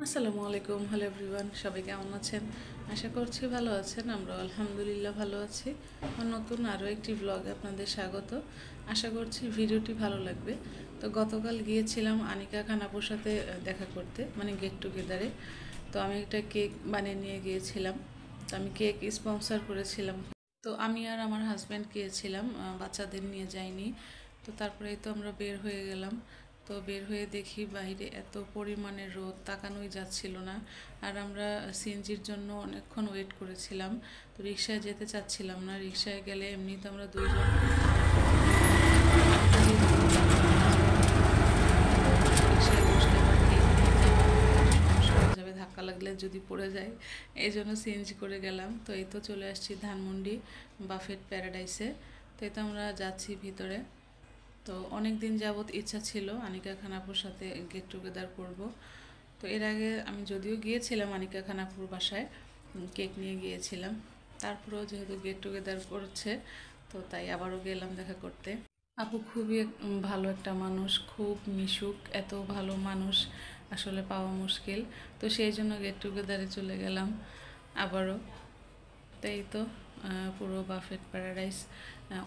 আসসালামু আলাইকুম। Hello everyone, সবাই কেমন আছেন? আশা করছি ভালো আছেন। আমরা আলহামদুলিল্লাহ ভালো আছি। আমার নতুন আরও একটি ব্লগে আপনাদের স্বাগত। আশা করছি ভিডিওটি ভালো লাগবে। তো গতকাল গিয়েছিলাম আনিকা খান আপুর সাথে দেখা করতে, মানে গেট টুগেদারে। তো আমি একটা কেক বানিয়ে নিয়ে গিয়েছিলাম। তো আমি কেক স্পন্সর করেছিলাম। তো আমি আর আমার হাজব্যান্ড গিয়েছিলাম, বাচ্চাদের নিয়ে যাইনি। তো তারপরে তো আমরা বের হয়ে গেলাম। তো বের হয়ে দেখি বাইরে এত পরিমাণে রোদ, তাকানোই যাচ্ছিল না। আর আমরা সিএনজির জন্য অনেকক্ষণ ওয়েট করেছিলাম। তো রিক্সায় যেতে চাচ্ছিলাম না, রিক্সায় গেলে এমনি তো আমরা দুইজন রিক্সায় বসলে আবার সমস্যা হয়ে যাবে, ধাক্কা লাগলে যদি পড়ে যায়। এই জন্য সিএনজি করে গেলাম। তো এই তো চলে আসছি ধানমন্ডি বাফেট প্যারাডাইসে। তো এই তো আমরা যাচ্ছি ভিতরে। তো অনেক দিন যাবৎ ইচ্ছা ছিল আনিকা খান আপুর সাথে গেট টুগেদার করব। তো এর আগে আমি যদিও গিয়েছিলাম আনিকা খান আপুর বাসায়, কেক নিয়ে গিয়েছিলাম। তারপরেও যেহেতু গেট টুগেদার করছে, তো তাই আবারও গেলাম দেখা করতে। আপু খুবই ভালো একটা মানুষ, খুব মিশুক। এত ভালো মানুষ আসলে পাওয়া মুশকিল। তো সেই জন্য গেট টুগেদারে চলে গেলাম আবারও। তাই তো পুরো বাফেট প্যারাডাইস।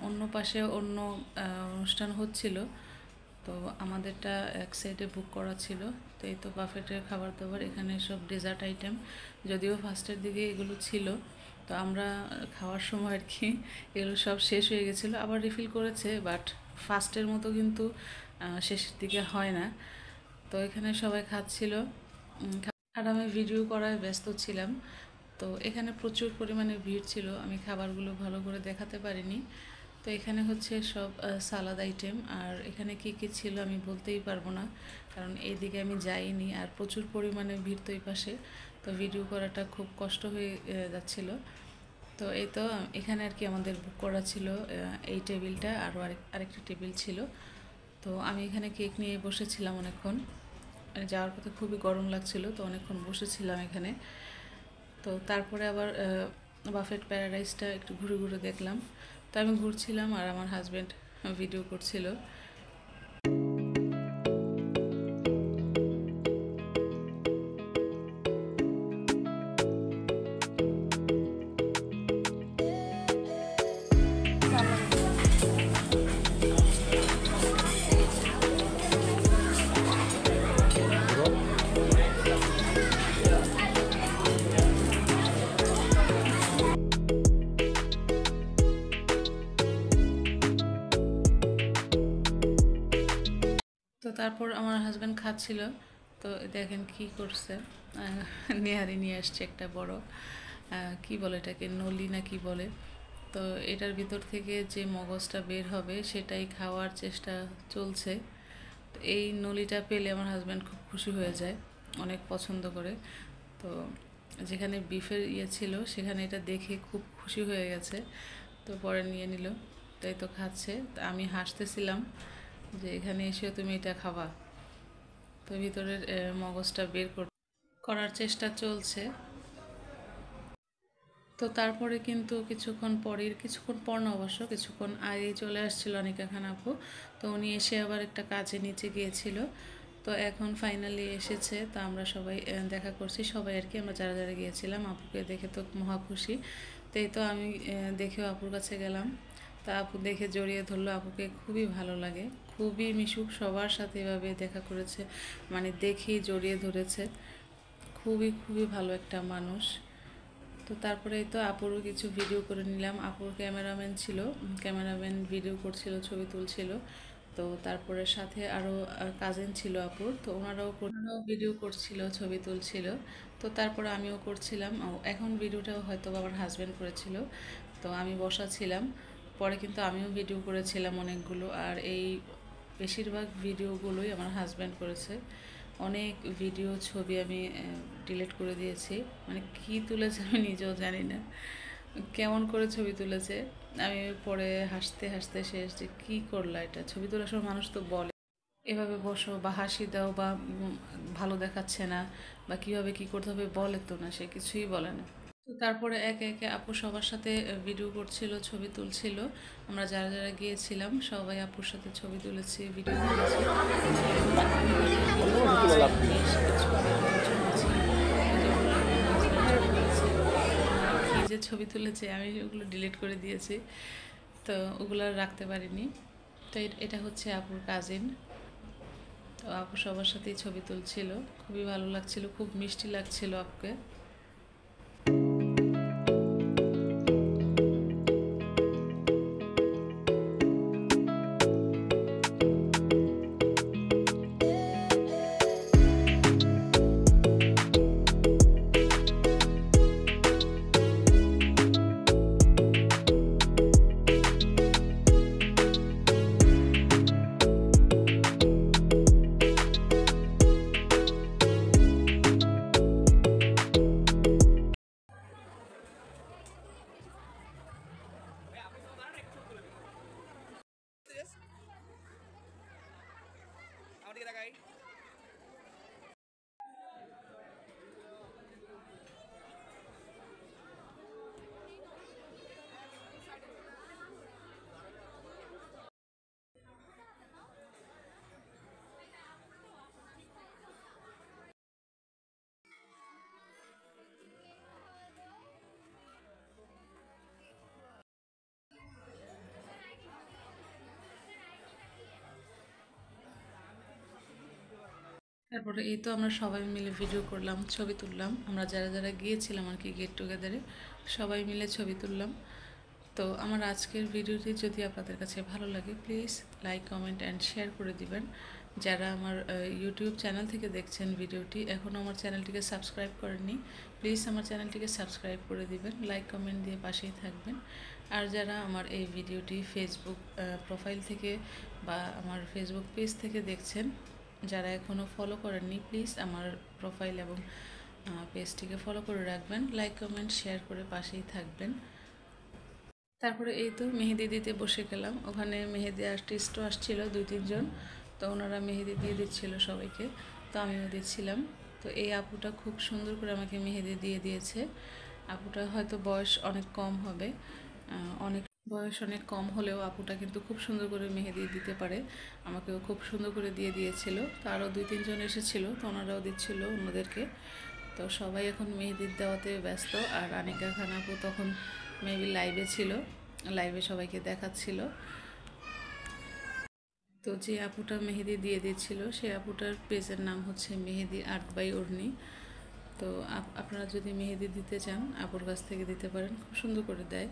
অন্য পাশে অন্য অনুষ্ঠান হচ্ছিল, তো আমাদেরটা এক সাইডে বুক করা ছিল। তো এই তো বাফেটের খাবার দাবার, এখানে সব ডেজার্ট আইটেম। যদিও ফার্স্টের দিকে এগুলো ছিল, তো আমরা খাওয়ার সময় আর কি এগুলো সব শেষ হয়ে গেছিলো, আবার রিফিল করেছে, বাট ফার্স্টের মতো কিন্তু শেষের দিকে হয় না। তো এখানে সবাই খাচ্ছিল, আর আমি ভিডিও করায় ব্যস্ত ছিলাম। তো এখানে প্রচুর পরিমাণে ভিড় ছিল, আমি খাবারগুলো ভালো করে দেখাতে পারিনি। তো এখানে হচ্ছে সব সালাদ আইটেম, আর এখানে কী কী ছিল আমি বলতেই পারবো না, কারণ এইদিকে আমি যাইনি। আর প্রচুর পরিমাণে ভিড় তো এই পাশে, তো ভিডিও করাটা খুব কষ্ট হয়ে যাচ্ছিল। তো এই তো এখানে আর কি আমাদের বুক করা ছিল এই টেবিলটা, আরও আরেকটা টেবিল ছিল। তো আমি এখানে কেক নিয়ে বসেছিলাম অনেকক্ষণ, মানে যাওয়ার পথে খুবই গরম লাগছিল, তো অনেকক্ষণ বসেছিলাম এখানে। তো তারপরে আবার বাফেট প্যারাডাইসটা একটু ঘুরে ঘুরে দেখলাম। তো আমি ঘুরছিলাম আর আমার হাজব্যান্ড ভিডিও করছিল। তো তারপর আমার হাজব্যান্ড খাচ্ছিল। তো দেখেন কি করছে, নেহারি নিয়ে আসছে একটা বড়, কি বলে এটাকে, নলি না কি বলে। তো এটার ভিতর থেকে যে মগজটা বের হবে সেটাই খাওয়ার চেষ্টা চলছে। তো এই নলিটা পেলে আমার হাজব্যান্ড খুব খুশি হয়ে যায়, অনেক পছন্দ করে। তো যেখানে বিফের ছিল সেখানে এটা দেখে খুব খুশি হয়ে গেছে, তো পরে নিয়ে নিল। তাই তো খাচ্ছে, তা আমি হাসতেছিলাম যে এখানে এসেও তুমি এটা খাবা। তো ভিতরের মগজটা বের করার চেষ্টা চলছে। তো তারপরে কিন্তু কিছুক্ষণ পর না, অবশ্য কিছুক্ষণ আগেই চলে আসছিল অনিকা খান আপু। তো উনি এসে আবার একটা কাজে নিচে গিয়েছিল। তো এখন ফাইনালি এসেছে, তো আমরা সবাই দেখা করছি, সবাই আর কি, আমরা যারা যারা গিয়েছিলাম। আপুকে দেখে তো মহা খুশি। তো এই তো আমি দেখেও আপুর কাছে গেলাম। তা আপু দেখে জড়িয়ে ধরলো, আপুকে খুবই ভালো লাগে, খুবই মিশুক, সবার সাথে এভাবে দেখা করেছে, মানে দেখেই জড়িয়ে ধরেছে। খুবই খুবই ভালো একটা মানুষ। তো তারপরে তো আপুরও কিছু ভিডিও করে নিলাম। আপুর ক্যামেরাম্যান ছিল, ক্যামেরাম্যান ভিডিও করছিল, ছবি তুলছিল। তো তারপরে সাথে আরও কাজিন ছিল আপুর, তো ওনারাও ভিডিও করছিল, ছবি তুলছিল। তো তারপরে আমিও করছিলাম। এখন ভিডিওটাও হয়তো আমার হাজব্যান্ড করেছিল, তো আমি বসা ছিলাম। পরে কিন্তু আমিও ভিডিও করেছিলাম অনেকগুলো, আর এই বেশিরভাগ ভিডিওগুলোই আমার হাজব্যান্ড করেছে। অনেক ভিডিও ছবি আমি ডিলিট করে দিয়েছি, মানে কি তুলেছে আমি নিজেও জানি না, কেমন করে ছবি তুলেছে। আমি পরে হাসতে হাসতে শেষ, যে কী করলা, এটা ছবি তোলার সময় মানুষ তো বলে এভাবে বসো বা হাসি দাও বা ভালো দেখাচ্ছে না বা কীভাবে কী করতে হবে, বলে তো না, সে কিছুই বলে না। তো তারপরে একে একে আপু সবার সাথে ভিডিও করছিল, ছবি তুলছিল। আমরা যারা যারা গিয়েছিলাম সবাই আপুর সাথে ছবি তুলেছি, ভিডিও করেছি। ছবি তুলেছে, আমি ওগুলো ডিলিট করে দিয়েছি, তো ওগুলো রাখতে পারিনি। তো এটা হচ্ছে আপুর কাজিন। তো আপু সবার সাথেই ছবি তুলছিল, খুবই ভালো লাগছিল, খুব মিষ্টি লাগছিল আপুকে। তারপরে এই তো আমরা সবাই মিলে ভিডিও করলাম, ছবি তুললাম, আমরা যারা যারা গিয়েছিলাম আর কি গেট টুগেদারে, সবাই মিলে ছবি তুললাম। তো আমার আজকের ভিডিওটি যদি আপনাদের কাছে ভালো লাগে, please like, comment and share করে দিবেন। যারা আমার ইউটিউব চ্যানেল থেকে দেখছেন ভিডিওটি, এখনও আমার চ্যানেলটিকে সাবস্ক্রাইব করেননি, প্লিজ আমার চ্যানেলটিকে সাবস্ক্রাইব করে দিবেন, লাইক কমেন্ট দিয়ে পাশেই থাকবেন। আর যারা আমার এই ভিডিওটি ফেসবুক প্রোফাইল থেকে বা আমার ফেসবুক পেজ থেকে দেখছেন, যারা এখনও ফলো করেননি, প্লিজ আমার প্রোফাইল এবং পেজটিকে ফলো করে রাখবেন, লাইক কমেন্ট শেয়ার করে পাশেই থাকবেন। তারপরে এই তো মেহেদি দিতে বসে গেলাম। ওখানে মেহেদি আর্টিস্টও আসছিল 2-3 জন, তো ওনারা মেহেদি দিয়ে দিচ্ছিল সবাইকে, তো আমিও দিচ্ছিলাম। তো এই আপুটা খুব সুন্দর করে আমাকে মেহেদি দিয়ে দিয়েছে। আপুটা হয়তো বয়স অনেক কম হবে, বয়স অনেক কম হলেও আপুটা কিন্তু খুব সুন্দর করে মেহেদি দিতে পারে। আমাকেও খুব সুন্দর করে দিয়ে দিয়েছিল। তো আরও 2-3 জন এসেছিল, তো ওনারাও দিচ্ছিল অন্যদেরকে। তো সবাই এখন মেহেদির দেওয়াতে ব্যস্ত। আর আনিকা খান আপু তখন মেবি লাইভে ছিল, লাইভে সবাইকে দেখাচ্ছিল। তো যে আপুটা মেহেদি দিয়ে দিচ্ছিল, সে আপুটার পেজের নাম হচ্ছে মেহেদি আর্ট বাই অর্নি। তো আপনারা যদি মেহেদি দিতে চান, আপুর কাছ থেকে দিতে পারেন, খুব সুন্দর করে দেয়।